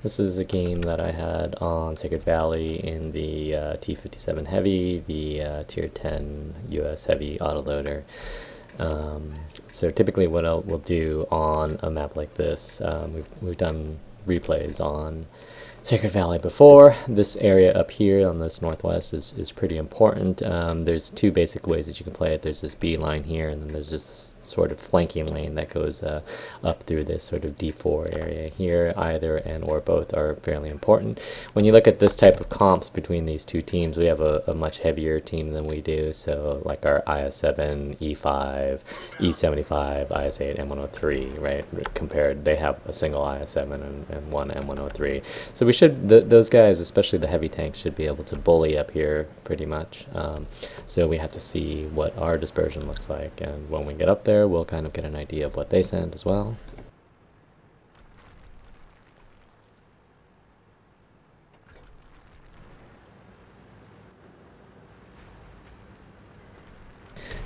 This is a game that I had on Sacred Valley in the T57 Heavy, the Tier 10 US Heavy autoloader. So typically what we'll do on a map like this, we've done replays on Sacred Valley before. This area up here on this northwest is pretty important. There's two basic ways that you can play it. There's this B line here, and then there's this sort of flanking lane that goes up through this sort of D4 area here. Either and or both are fairly important. When you look at this type of comps between these two teams, we have a much heavier team than we do. So like our IS-7, E5, E75, IS-8, M103, right? Compared, they have a single IS-7 and one M103. So we should, those guys, especially the heavy tanks, should be able to bully up here pretty much. So we have to see what our dispersion looks like, and when we get up there, we'll kind of get an idea of what they send as well.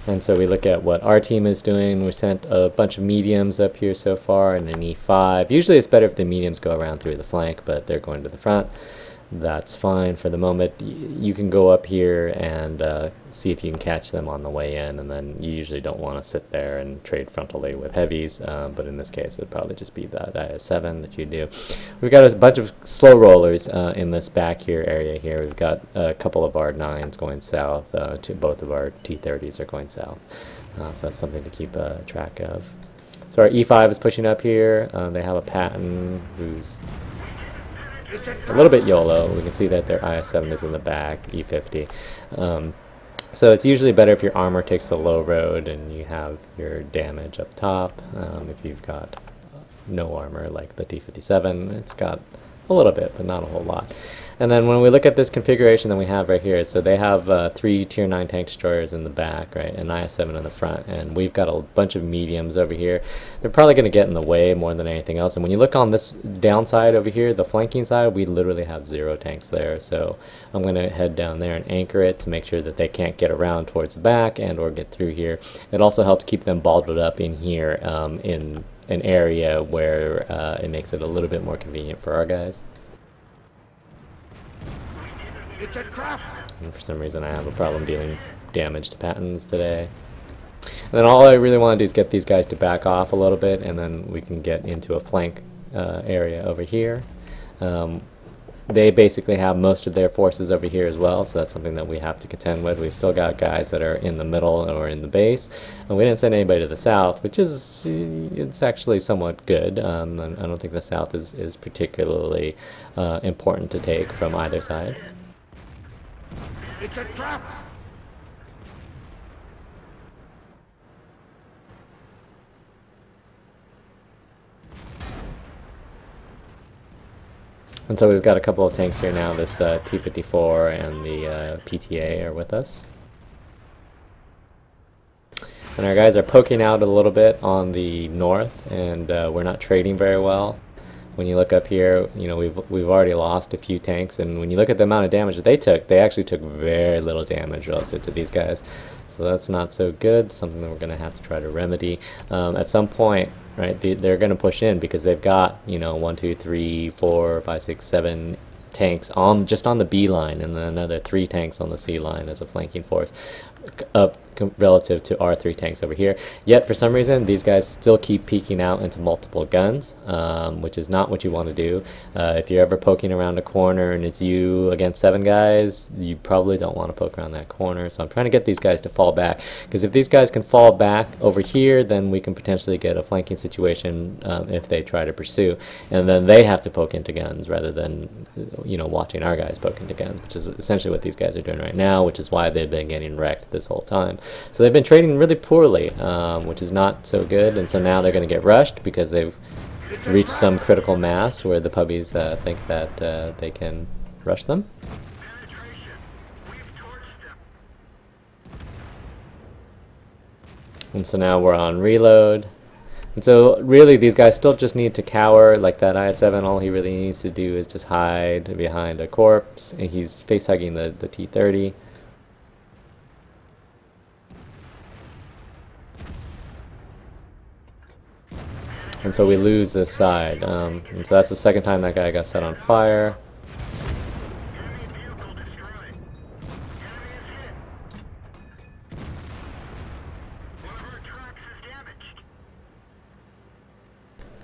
And so we look at what our team is doing. We sent a bunch of mediums up here so far and an E5. Usually it's better if the mediums go around through the flank, but they're going to the front. That's fine for the moment. You can go up here and see if you can catch them on the way in, and then you usually don't want to sit there and trade frontally with heavies, but in this case it'd probably just be that IS-7 that you do. We've got a bunch of slow rollers in this back here area here. We've got a couple of our 9s going south, both of our T30s are going south, so that's something to keep track of. So our E5 is pushing up here. They have a Patton who's a little bit YOLO. We can see that their IS-7 is in the back, E50. So it's usually better if your armor takes the low road and you have your damage up top. If you've got no armor like the T57, it's got a little bit, but not a whole lot. And then when we look at this configuration that we have right here, so they have 3 Tier 9 tank destroyers in the back, right, and IS-7 in the front, and we've got a bunch of mediums over here. They're probably going to get in the way more than anything else. And when you look on this downside over here, the flanking side, we literally have 0 tanks there. So I'm going to head down there and anchor it to make sure that they can't get around towards the back and or get through here. It also helps keep them balled up in here in an area where it makes it a little bit more convenient for our guys. It's a trap! And for some reason I have a problem dealing damage to Pattons today. And then all I really want to do is get these guys to back off a little bit, and then we can get into a flank area over here. They basically have most of their forces over here as well, so that's something that we have to contend with. We've still got guys that are in the middle or in the base, and we didn't send anybody to the south, which is it's actually somewhat good. I don't think the south is particularly important to take from either side. It's a trap! And so we've got a couple of tanks here now. This T54 and the PTA are with us. And our guys are poking out a little bit on the north, and we're not trading very well. When you look up here, you know, we've already lost a few tanks, and when you look at the amount of damage that they actually took very little damage relative to these guys. So that's not so good, something that we're going to have to try to remedy. At some point, right, they're going to push in because they've got, you know, 1, 2, 3, 4, 5, 6, 7 tanks just on the B line, and then another 3 tanks on the C line as a flanking force up relative to our 3 tanks over here. Yet for some reason these guys still keep peeking out into multiple guns, which is not what you want to do. If you're ever poking around a corner and it's you against 7 guys, you probably don't want to poke around that corner. So I'm trying to get these guys to fall back, because if these guys can fall back over here, then we can potentially get a flanking situation if they try to pursue, and then they have to poke into guns rather than, you know, watching our guys poke into guns, which is essentially what these guys are doing right now, which is why they've been getting wrecked this whole time. So they've been trading really poorly, which is not so good, and so now they're going to get rushed because they've reached some critical mass where the puppies think that they can rush them. And so now we're on reload. And so really these guys still just need to cower. Like that IS-7, all he really needs to do is just hide behind a corpse, and he's face hugging the T30. and so we lose this side. And so that's the second time that guy got set on fire.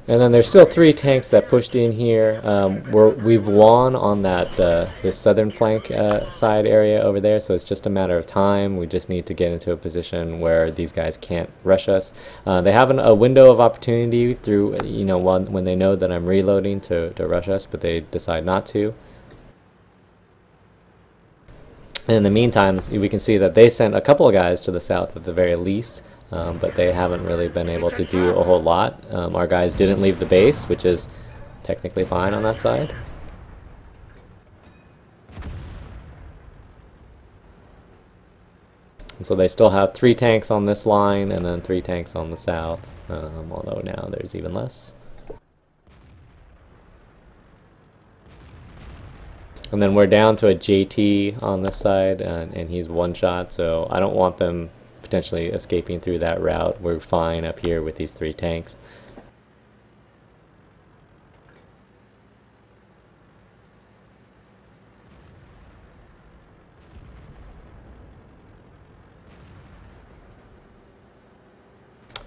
And then there's still 3 tanks that pushed in here. We've won on that this southern flank side area over there, so it's just a matter of time. We just need to get into a position where these guys can't rush us. They have a window of opportunity through, when they know that I'm reloading to rush us, but they decide not to. And in the meantime, we can see that they sent a couple of guys to the south at the very least. But they haven't really been able to do a whole lot. Our guys didn't leave the base, which is technically fine on that side. And so they still have 3 tanks on this line and then 3 tanks on the south, although now there's even less. And then we're down to a JT on this side, and he's 1 shot, so I don't want them potentially escaping through that route. We're fine up here with these 3 tanks.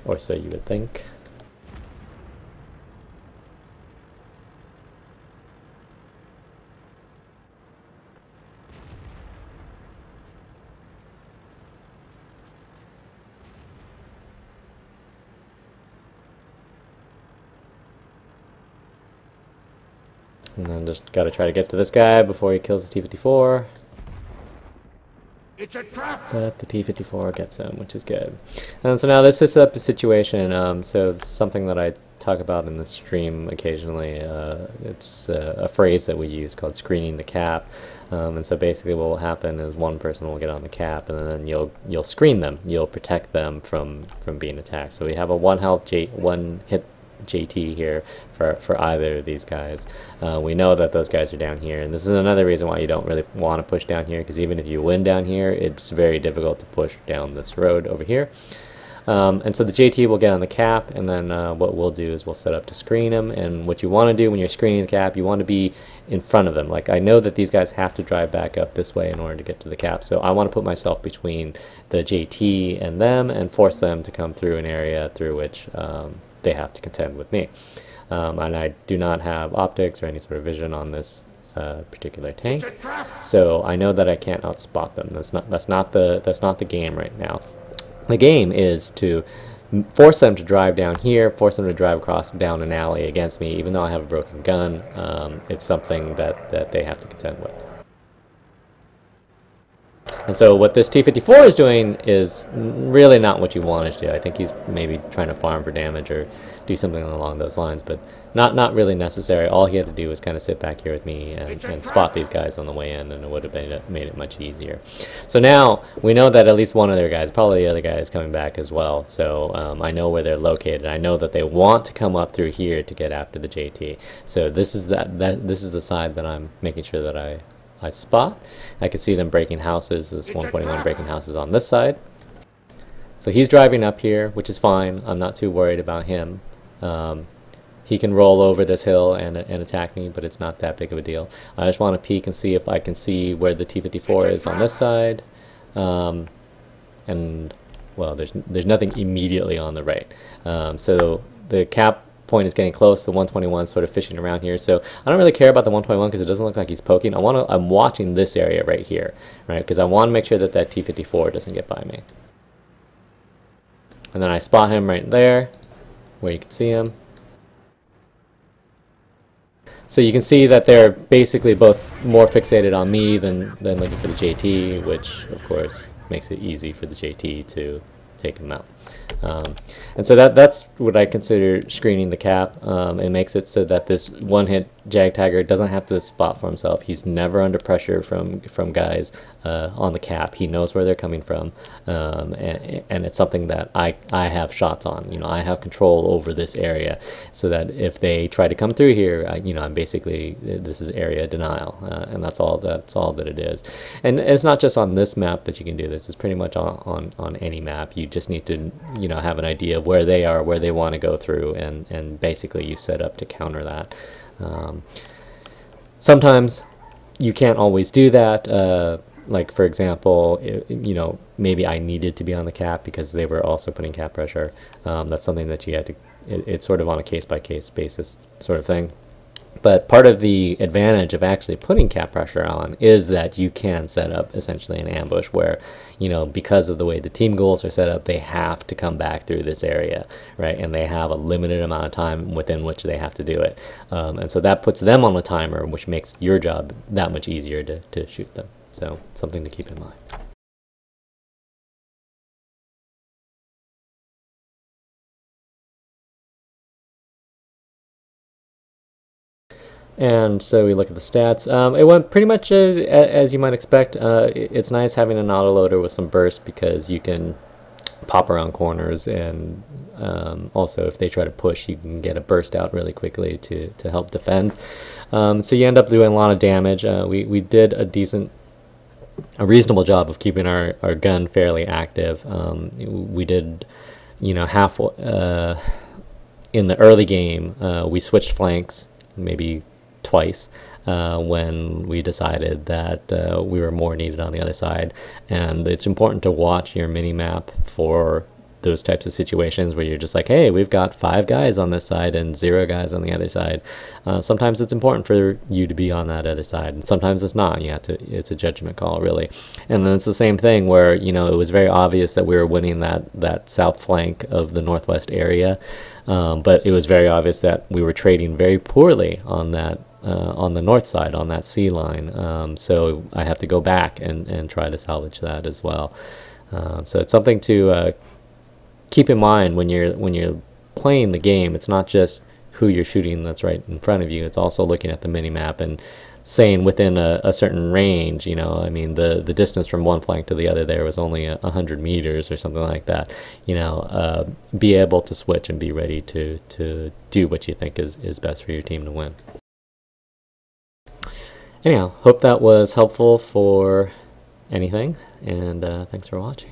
Or so you would think. And then just gotta try to get to this guy before he kills the T-54. It's a trap! But the T-54 gets him, which is good. And so now this is a situation, so it's something that I talk about in the stream occasionally. It's a phrase that we use called screening the cap. And so basically what will happen is one person will get on the cap, and then you'll screen them. You'll protect them from being attacked. So we have a 1 hit JT here for either of these guys. We know that those guys are down here, and this is another reason why you don't really want to push down here, because even if you win down here, it's very difficult to push down this road over here. And so the JT will get on the cap, and then what we'll do is we'll set up to screen him. And what you want to do when you're screening the cap, you want to be in front of them. Like, I know that these guys have to drive back up this way in order to get to the cap, so I want to put myself between the JT and them and force them to come through an area through which they have to contend with me. And I do not have optics or any sort of vision on this particular tank, so I know that I can't outspot them. That's not the game right now. The game is to force them to drive down here, force them to drive across down an alley against me, even though I have a broken gun. It's something that they have to contend with. And so what this T-54 is doing is really not what you want it to do. I think he's maybe trying to farm for damage or do something along those lines, but not really necessary. All he had to do was kind of sit back here with me and spot these guys on the way in, and it would have made it much easier. So now we know that at least one of their guys, probably the other guy, is coming back as well. So I know where they're located. I know that they want to come up through here to get after the JT. So this is this is the side that I'm making sure that I spot. I can see them breaking houses. This 121 breaking houses on this side. So he's driving up here, which is fine. I'm not too worried about him. He can roll over this hill and attack me, but it's not that big of a deal. I just want to peek and see if I can see where the T-54 is on this side. And well, there's nothing immediately on the right. So the cap point is getting close. The 121 is sort of fishing around here, so I don't really care about the 121 because it doesn't look like he's poking. I'm watching this area right here, right? Because I want to make sure that that T-54 doesn't get by me. And then I spot him right there, where you can see him. So you can see that they're basically both more fixated on me than looking for the JT, which of course makes it easy for the JT to take him out. And so that's what I consider screening the cap. It makes it so that this one-hit JagTagger doesn't have to spot for himself. He's never under pressure from guys on the cap. He knows where they're coming from, and it's something that I have shots on. You know, I have control over this area, so that if they try to come through here, I'm basically, this is area denial, and that's all that it is. And it's not just on this map that you can do this. It's pretty much on any map. You just need to have an idea of where they are, where they want to go through, and basically you set up to counter that. Sometimes you can't always do that. Like for example, maybe I needed to be on the cap because they were also putting cap pressure. That's something that you had to. It's sort of on a case-by-case basis sort of thing. But part of the advantage of actually putting cap pressure on is that you can set up essentially an ambush where, because of the way the team goals are set up, they have to come back through this area, right? And they have a limited amount of time within which they have to do it. And so that puts them on the timer, which makes your job that much easier to shoot them. So something to keep in mind. And so we look at the stats. It went pretty much as you might expect. It's nice having an autoloader with some burst because you can pop around corners, and also if they try to push, you can get a burst out really quickly to help defend. So you end up doing a lot of damage. We did a reasonable job of keeping our gun fairly active. We did, half in the early game, we switched flanks maybe twice when we decided that we were more needed on the other side. And it's important to watch your mini map for those types of situations where you're just like, hey, we've got 5 guys on this side and 0 guys on the other side. Sometimes it's important for you to be on that other side, and sometimes it's not. It's a judgment call, really. And then it's the same thing where it was very obvious that we were winning that south flank of the northwest area, but it was very obvious that we were trading very poorly on that on the north side, on that sea line. So I have to go back and try to salvage that as well. So it's something to keep in mind when you're playing the game. It's not just who you're shooting that's right in front of you. It's also looking at the mini map and saying within a certain range. I mean, the distance from one flank to the other there was only 100 meters or something like that. Be able to switch and be ready to do what you think is best for your team to win. Anyhow, hope that was helpful for anything, and thanks for watching.